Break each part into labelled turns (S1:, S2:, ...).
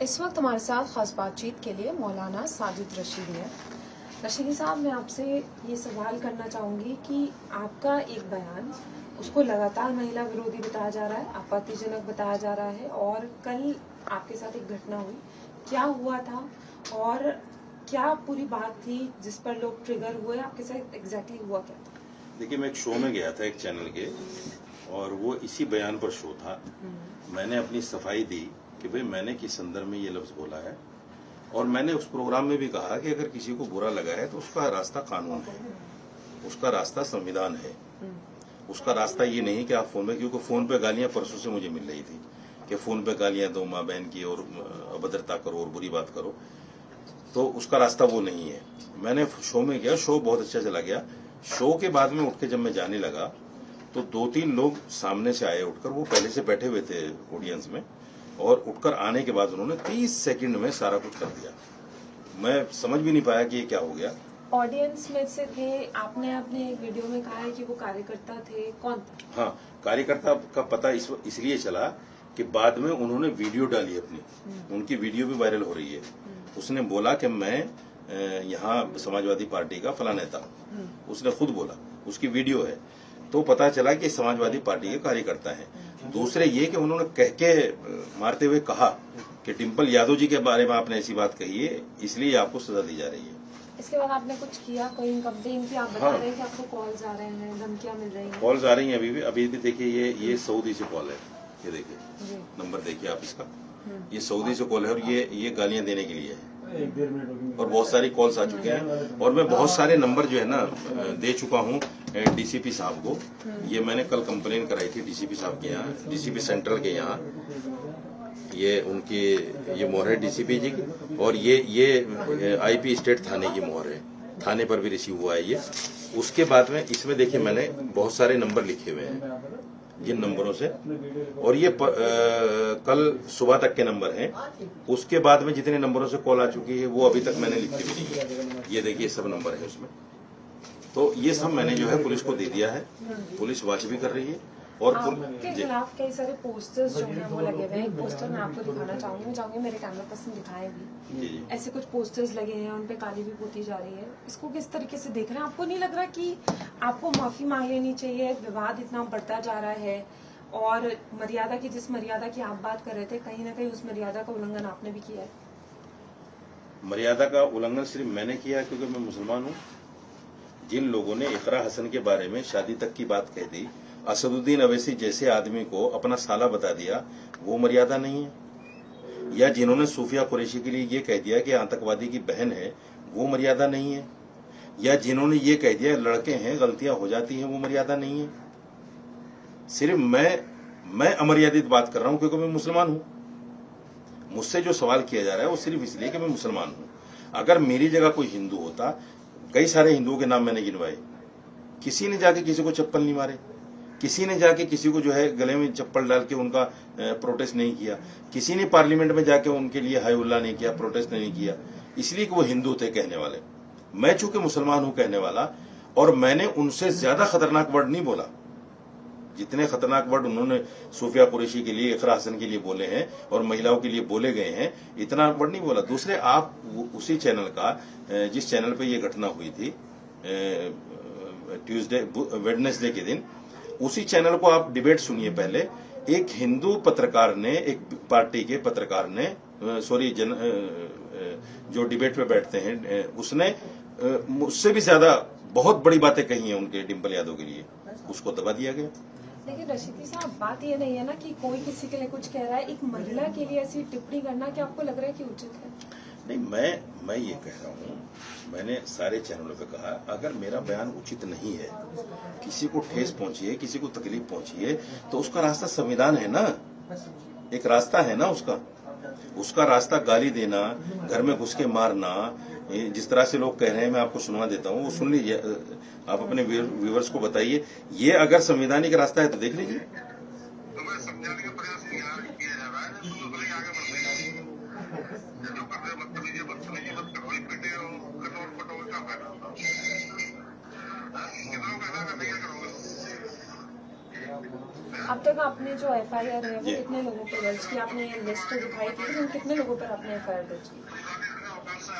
S1: इस वक्त हमारे साथ खास बातचीत के लिए मौलाना साजिद रशीदी हैं। रशीदी साहब, मैं आपसे ये सवाल करना चाहूँगी कि आपका एक बयान उसको लगातार महिला विरोधी बताया जा रहा है, आपत्तिजनक बताया जा रहा है, और कल आपके साथ एक घटना हुई, क्या हुआ था और क्या पूरी बात थी जिस पर लोग ट्रिगर हुए, आपके साथ एग्जैक्टली हुआ क्या था?
S2: देखिए, मैं एक शो में गया था एक चैनल के, और वो इसी बयान पर शो था। मैंने अपनी सफाई दी कि भाई मैंने किस संदर्भ में ये लफ्ज बोला है, और मैंने उस प्रोग्राम में भी कहा कि अगर किसी को बुरा लगा है तो उसका रास्ता कानून है, उसका रास्ता संविधान है, उसका रास्ता ये नहीं कि आप फोन में, क्योंकि फोन पे गालियां परसों से मुझे मिल रही थी कि फोन पे गालियां दो माँ बहन की और अभद्रता करो और बुरी बात करो, तो उसका रास्ता वो नहीं है। मैंने शो में गया, शो बहुत अच्छा चला गया। शो के बाद में उठ के जब मैं जाने लगा तो 2-3 लोग सामने से आए उठकर, वो पहले से बैठे हुए थे ऑडियंस में, और उठकर आने के बाद उन्होंने 30 सेकंड में सारा कुछ कर दिया। मैं समझ भी नहीं पाया कि ये क्या हो गया।
S1: ऑडियंस में से थे, आपने अपने एक वीडियो में कहा है कि वो कार्यकर्ता थे, कौन था?
S2: हाँ, कार्यकर्ता का पता इसलिए चला कि बाद में उन्होंने वीडियो डाली अपनी, उनकी वीडियो भी वायरल हो रही है। उसने बोला कि मैं यहाँ समाजवादी पार्टी का फला नेता हूँ, उसने खुद बोला, उसकी वीडियो है, तो पता चला कि समाजवादी पार्टी के कार्यकर्ता हैं। दूसरे ये कि उन्होंने कह के मारते हुए कहा कि डिम्पल यादव जी के बारे में आपने ऐसी बात कही है, इसलिए आपको सजा दी जा रही है।
S1: इसके बाद आपने कुछ किया, कोई कंप्लेन की? आप बता रहे हैं कि आपको कॉल्स आ रहे हैं, धमकियां मिल रही हैं?
S2: कॉल्स आ रही हैं अभी भी देखिए, ये सऊदी से कॉल है, ये देखिए नंबर देखिए आप इसका, ये सऊदी से कॉल है, और ये गालियां देने के लिए है, और बहुत सारी कॉल्स आ चुके हैं, और मैं बहुत सारे नंबर जो है ना दे चुका हूँ डीसीपी साहब को। ये मैंने कल कंप्लेन कराई थी डीसीपी साहब के यहाँ, डीसीपी सेंट्रल के यहाँ। ये उनकी ये मोहर है डीसीपी जी की, और ये आईपी स्टेट थाने की मोहर है, थाने पर भी रिसीव हुआ है ये। उसके बाद में इसमें देखिए मैंने बहुत सारे नंबर लिखे हुए हैं जिन नंबरों से, और ये कल सुबह तक के नंबर हैं। उसके बाद में जितने नंबरों से कॉल आ चुकी है वो अभी तक मैंने लिखी भी नहीं है। ये देखिए सब नंबर है उसमें, तो ये सब मैंने जो है पुलिस को दे दिया है, पुलिस वॉच भी कर रही है। और
S1: आपके खिलाफ कई सारे पोस्टर्स जो हैं वो लगे हुए हैं। एक पोस्टर मैं आपको दिखाना चाहूंगी, मेरे कैमरा पर्सन दिखाए भी। ऐसे कुछ पोस्टर्स लगे हैं, उनपे काली भी पोती जा रही है। इसको किस तरीके से देख रहे हैं? आपको नहीं लग रहा कि आपको माफी मांग लेनी चाहिए? विवाद इतना बढ़ता जा रहा है, और मर्यादा की, जिस मर्यादा की आप बात कर रहे थे, कहीं ना कहीं उस मर्यादा का उल्लंघन आपने भी किया है।
S2: मर्यादा का उल्लंघन सिर्फ मैंने किया क्योंकि मैं मुसलमान हूँ। जिन लोगों ने इकरा हसन के बारे में शादी तक की बात कह दी, असदुद्दीन अवैसी जैसे आदमी को अपना साला बता दिया, वो मर्यादा नहीं है। या जिन्होंने सूफिया कुरैशी के लिए ये कह दिया कि आतंकवादी की बहन है, वो मर्यादा नहीं है। या जिन्होंने ये कह दिया लड़के हैं, गलतियां हो जाती हैं, वो मर्यादा नहीं है। सिर्फ मैं अमर्यादित बात कर रहा हूं क्योंकि मैं मुसलमान हूं। मुझसे जो सवाल किया जा रहा है वो सिर्फ इसलिए कि मैं मुसलमान हूं। अगर मेरी जगह कोई हिंदू होता, कई सारे हिंदुओं के नाम मैंने गिनवाए, किसी ने जाके किसी को चप्पल नहीं मारे, किसी ने जाके किसी को जो है गले में चप्पल डाल के उनका प्रोटेस्ट नहीं किया, किसी ने पार्लियामेंट में जाके उनके लिए हाय उल्ला नहीं किया, प्रोटेस्ट नहीं किया, इसलिए कि वो हिंदू थे कहने वाले। मैं चूंकि मुसलमान हूं कहने वाला, और मैंने उनसे ज्यादा खतरनाक वर्ड नहीं बोला। जितने खतरनाक वर्ड उन्होंने सूफिया कुरैशी के लिए, इकरा हसन के लिए बोले हैं और महिलाओं के लिए बोले गए हैं, इतना वर्ड नहीं बोला। दूसरे, आप उसी चैनल का, जिस चैनल पे ये घटना हुई थी वेडनेसडे के दिन, उसी चैनल को आप डिबेट सुनिए। पहले एक हिंदू पत्रकार ने, एक पार्टी के पत्रकार ने, जो डिबेट पे बैठते हैं, उसने मुझसे भी ज्यादा बहुत बड़ी बातें कही हैं उनके डिम्पल यादव के लिए, उसको दबा दिया गया।
S1: लेकिन रशीदी साहब, बात ये नहीं है ना कि कोई किसी के लिए कुछ कह रहा है, एक महिला के लिए ऐसी टिप्पणी करना क्या आपको लग रहा है कि उचित है?
S2: नहीं, मैं ये कह रहा हूँ, मैंने सारे चैनलों पे कहा, अगर मेरा बयान उचित नहीं है, किसी को ठेस पहुंची है, किसी को तकलीफ पहुंची है, तो उसका रास्ता संविधान है ना, एक रास्ता है ना उसका रास्ता गाली देना, घर में घुस के मारना, जिस तरह से लोग कह रहे हैं, मैं आपको सुनवा देता हूँ, वो सुन लीजिए, आप अपने व्यूवर्स को बताइए। ये अगर संवैधानिक रास्ता है तो देख लीजिए।
S1: अब तक आपने जो FIR है वो
S2: जी।
S1: कितने लोगों पर दर्ज की? आपने लिस्ट तो दिखाई थी, लेकिन कितने लोगों पर आपने FIR दर्ज की?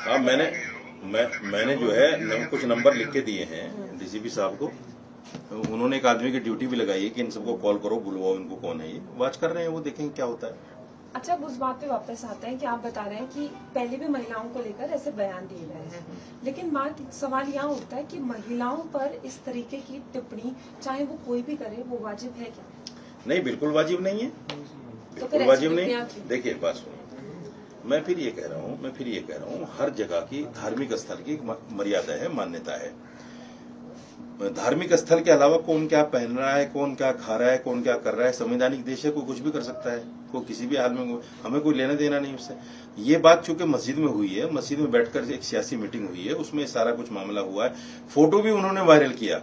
S2: हाँ, मैंने जो है कुछ नंबर लिख के दिए हैं डीसीपी साहब को। उन्होंने एक आदमी की ड्यूटी भी लगाई है कि इन सबको कॉल करो, बुलवाओ इनको, कौन है ये। वॉच कर रहे हैं, वो देखेंगे क्या होता है।
S1: अच्छा, अब उस बात पे वापस आते हैं कि आप बता रहे हैं कि पहले भी महिलाओं को लेकर ऐसे बयान दिए गए हैं, लेकिन सवाल यहाँ उठता है कि महिलाओं पर इस तरीके की टिप्पणी चाहे वो कोई भी करे, वो वाजिब है क्या?
S2: नहीं, बिल्कुल वाजिब नहीं है,
S1: तो
S2: बिल्कुल
S1: फिर
S2: वाजिब
S1: ऐसी
S2: नहीं।
S1: टिप्पणियां क्यों?
S2: देखिए, बात सुनो, मैं फिर ये कह रहा हूँ हर जगह की धार्मिक स्थल की मर्यादा है, मान्यता है। धार्मिक स्थल के अलावा कौन क्या पहन रहा है, कौन क्या खा रहा है, कौन क्या कर रहा है, संवैधानिक देश है, कोई कुछ भी कर सकता है, कोई किसी भी हाल में, हमें कोई लेना देना नहीं उससे। ये बात चूंकि मस्जिद में हुई है, मस्जिद में बैठकर एक सियासी मीटिंग हुई है, उसमें सारा कुछ मामला हुआ है। फोटो भी उन्होंने वायरल किया।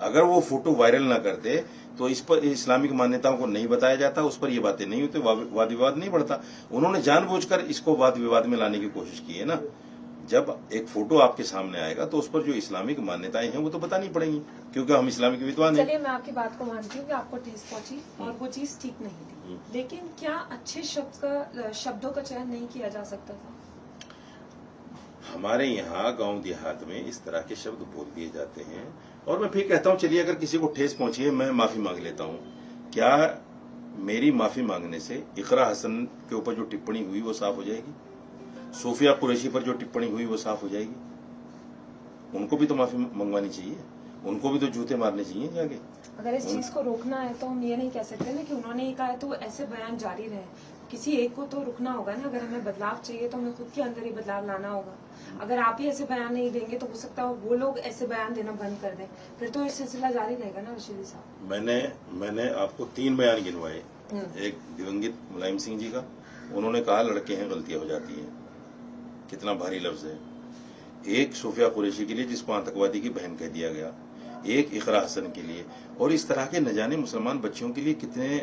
S2: अगर वो फोटो वायरल ना करते तो इस पर इस्लामिक मान्यताओं को नहीं बताया जाता, उस पर ये बातें नहीं होती, वाद विवाद नहीं बढ़ता। उन्होंने जानबूझकर इसको वाद विवाद में लाने की कोशिश की है ना। जब एक फोटो आपके सामने आएगा तो उस पर जो इस्लामिक मान्यताएं हैं वो तो बतानी पड़ेंगी, क्योंकि हम इस्लामिक विद्वान हैं।
S1: चलिए, मैं आपकी बात को मानती हूँ कि आपको ठेस पहुंची और वो चीज ठीक नहीं थी, लेकिन क्या अच्छे शब्दों का चयन नहीं किया जा सकता था?
S2: हमारे यहाँ गांव देहात में इस तरह के शब्द बोल दिए जाते हैं। और मैं फिर कहता हूँ, चलिए अगर किसी को ठेस पहुंची है, मैं माफी मांग लेता हूँ। क्या मेरी माफी मांगने से इकरा हसन के ऊपर जो टिप्पणी हुई वो साफ हो जाएगी? सोफिया कुरैशी पर जो टिप्पणी हुई वो साफ हो जाएगी? उनको भी तो माफी मंगवानी चाहिए, उनको भी तो जूते मारने चाहिए जाके।
S1: अगर इस चीज को रोकना है तो हम ये नहीं कह सकते ना कि उन्होंने ये कहा है तो ऐसे बयान जारी रहे। किसी एक को तो रुकना होगा ना। अगर हमें बदलाव चाहिए तो हमें खुद के अंदर ही बदलाव लाना होगा। अगर आप ही ऐसे बयान नहीं देंगे तो हो सकता है वो लोग ऐसे बयान देना बंद कर दें, फिर तो ये सिलसिला जारी रहेगा ना। रशीदी साहब,
S2: मैंने आपको 3 बयान गिनवाए। एक दिवंगित मुलायम सिंह जी का, उन्होंने कहा लड़के हैं, गलतियां हो जाती हैं, कितना भारी लफ्ज है। एक सोफिया कुरैशी के लिए जिसको आतंकवादी की बहन कह दिया गया, एक इकरा हसन के लिए, और इस तरह के न जाने मुसलमान बच्चियों के लिए कितने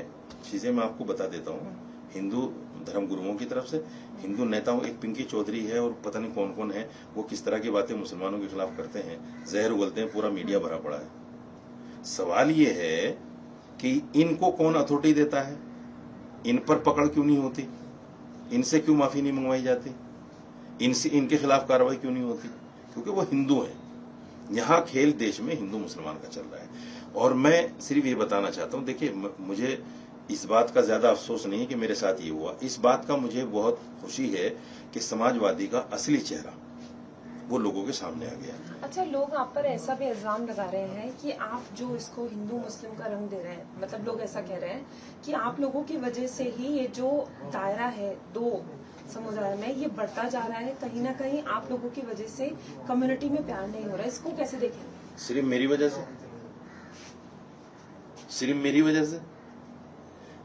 S2: चीजें मैं आपको बता देता हूँ। हिंदू धर्म गुरुओं की तरफ से, हिंदू नेताओं, एक पिंकी चौधरी है और पता नहीं कौन कौन है, वो किस तरह की बातें मुसलमानों के खिलाफ करते हैं, जहर उगलते हैं, पूरा मीडिया भरा पड़ा है। सवाल ये है कि इनको कौन अथॉरिटी देता है? इन पर पकड़ क्यों नहीं होती? इनसे क्यों माफी नहीं मंगवाई जाती? इनके खिलाफ कार्रवाई क्यों नहीं होती? क्योंकि वो हिंदू हैं। यहाँ खेल देश में हिंदू मुसलमान का चल रहा है। और मैं सिर्फ ये बताना चाहता हूँ, देखिए, मुझे इस बात का ज्यादा अफसोस नहीं है कि मेरे साथ ये हुआ। इस बात का मुझे बहुत खुशी है कि समाजवादी का असली चेहरा वो लोगों के सामने आ गया।
S1: अच्छा, लोग आप पर ऐसा भी इल्जाम लगा रहे हैं कि आप जो इसको हिंदू मुस्लिम का रंग दे रहे हैं, मतलब लोग ऐसा कह रहे हैं कि आप लोगों की वजह से ही ये जो दायरा है 2 समुदाय में ये बढ़ता जा रहा है। कहीं ना कहीं आप लोगों की वजह से कम्युनिटी में प्यार नहीं हो रहा है। इसको कैसे देखें?
S2: सिर्फ मेरी वजह से? सिर्फ मेरी वजह से?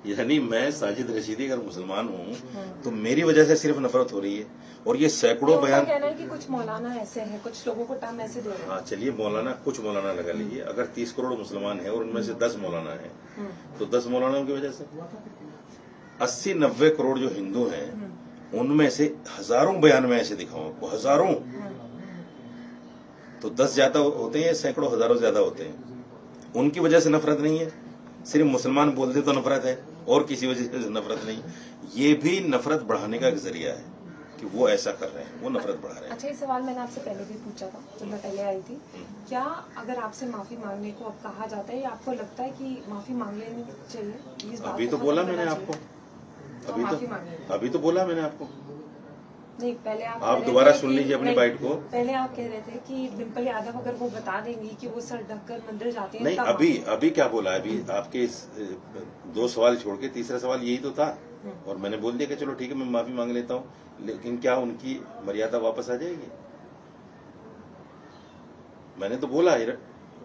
S2: यानी मैं साजिद रशीदी अगर मुसलमान हूँ तो मेरी वजह से सिर्फ नफरत हो रही है? और ये सैकड़ों बयान,
S1: कहना है कि कुछ मौलाना ऐसे हैं, कुछ लोगों को टर्म ऐसे दे रहे हैं।
S2: हाँ, चलिए मौलाना, कुछ मौलाना लगा लीजिए। अगर 30 करोड़ मुसलमान है और उनमें से 10 मौलाना है, तो 10 मौलानाओं की वजह से 80-90 करोड़ जो हिंदू हैं, उनमें से हजारों बयान में ऐसे दिखाऊं आपको, हजारों, तो 10 ज्यादा होते हैं, सैकड़ों हजारों ज्यादा होते हैं। उनकी वजह से नफरत नहीं है, सिर्फ मुसलमान बोल दे तो नफरत है, और किसी वजह से नफरत नहीं। ये भी नफरत बढ़ाने का एक जरिया है कि वो ऐसा कर रहे हैं, वो नफरत बढ़ा रहे हैं।
S1: अच्छा, ये सवाल मैंने आपसे पहले भी पूछा था जब मैं पहले आई थी। क्या अगर आपसे माफी मांगने को अब कहा जाता है या आपको लगता है कि माफी मांग लेनी चाहिए? इस बात
S2: अभी
S1: को
S2: तो बोला
S1: खत्म
S2: मैंने
S1: करना
S2: आपको,
S1: चाहिए।
S2: अभी तो बोला मैंने आपको।
S1: नहीं, पहले आप
S2: दोबारा सुन लीजिए अपनी बाइट को।
S1: पहले आप कह रहे थे कि डिम्पल यादव अगर वो बता देंगी कि वो सर ढककर मंदिर जाती हैं,
S2: नहीं, अभी क्या बोला? अभी आपके 2 सवाल छोड़ के तीसरा सवाल यही तो था, और मैंने बोल दिया कि चलो ठीक है, मैं माफी मांग लेता हूँ। लेकिन क्या उनकी मर्यादा वापस आ जाएगी? मैंने तो बोला है,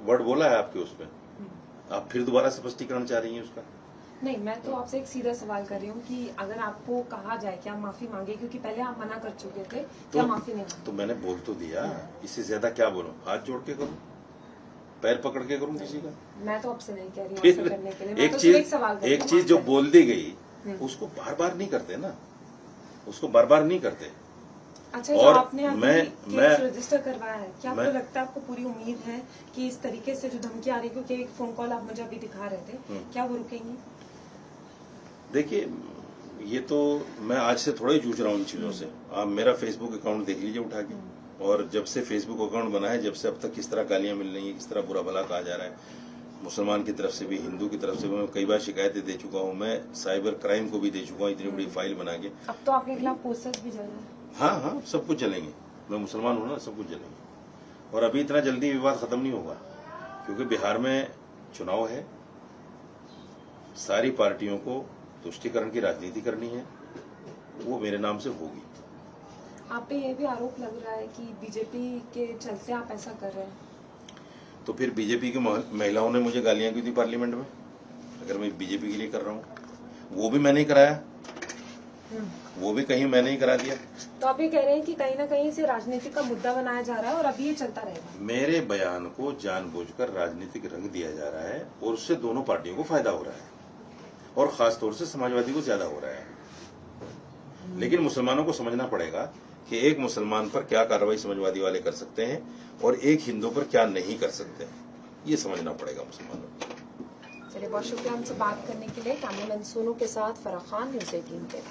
S2: वर्ड बोला है आपके उसमें, आप फिर दोबारा स्पष्टीकरण चाह रही हैं उसका?
S1: नहीं, मैं तो आपसे एक सीधा सवाल कर रही हूँ कि अगर आपको कहा जाए कि आप माफी मांगे, क्योंकि पहले आप मना कर चुके थे कि आप माफी नहीं मांगे।
S2: तो मैंने बोल तो दिया, इससे ज्यादा क्या बोलूं? हाथ जोड़ के करूं? पैर पकड़ के करूं किसी का?
S1: मैं तो आपसे नहीं कह रही हूँ
S2: फिर
S1: ऐसा करने के लिए।
S2: एक चीज जो बोल दी गई उसको बार बार नहीं करते ना, उसको बार बार नहीं करते।
S1: अच्छा, जो
S2: और
S1: आपने अभी केस रजिस्टर करवाया है, क्या आपको लगता है, आपको पूरी उम्मीद है कि इस तरीके से जो धमकी आ रही है, क्योंकि एक फोन कॉल आप मुझे अभी दिखा रहे थे, क्या वो रुकेंगी?
S2: देखिए, ये तो मैं आज से थोड़ा ही जूझ रहा हूँ इन चीजों से। आप मेरा फेसबुक अकाउंट देख लीजिए उठा के, और जब से फेसबुक अकाउंट बना है, जब से अब तक किस तरह गालियां मिल रही है, किस तरह बुरा भला कहा जा रहा है, मुसलमान की तरफ से भी, हिंदू की तरफ से भी। मैं कई बार शिकायतें दे चुका हूँ, मैं साइबर क्राइम को भी दे चुका हूँ, इतनी बड़ी फाइल बना के।
S1: अब तो आपके खिलाफ पोस्टर्स भी चल रहे हैं।
S2: हाँ हाँ, सब कुछ चलेंगे, मैं मुसलमान हूँ ना, सब कुछ चलेंगे। और अभी इतना जल्दी विवाद खत्म नहीं होगा, क्योंकि बिहार में चुनाव है, सारी पार्टियों को तुष्टीकरण की राजनीति करनी है, वो मेरे नाम से होगी।
S1: आप पे ये भी आरोप लग रहा है कि बीजेपी के चलते आप ऐसा कर रहे हैं।
S2: तो फिर बीजेपी की महिलाओं ने मुझे गालियां क्यों दी पार्लियामेंट में, अगर मैं बीजेपी के लिए कर रहा हूँ? वो भी मैंने ही कराया, वो भी कहीं मैंने ही करा दिया।
S1: तो आप ये कह रहे हैं कि कहीं ना कहीं इसे राजनीतिक का मुद्दा बनाया जा रहा है और अभी ये चलता रहेगा।
S2: मेरे बयान को जानबूझकर राजनीतिक रंग दिया जा रहा है, और उससे दोनों पार्टियों को फायदा हो रहा है, और खासतौर से समाजवादी को ज्यादा हो रहा है। लेकिन मुसलमानों को समझना पड़ेगा कि एक मुसलमान पर क्या कार्रवाई समाजवादी वाले कर सकते हैं और एक हिंदू पर क्या नहीं कर सकते, ये समझना पड़ेगा मुसलमानों को।
S1: चलिए, बहुत शुक्रिया हमसे बात करने के लिए। कैमरामैन सोनू के साथ फराह खान, न्यूज़ 18 पे।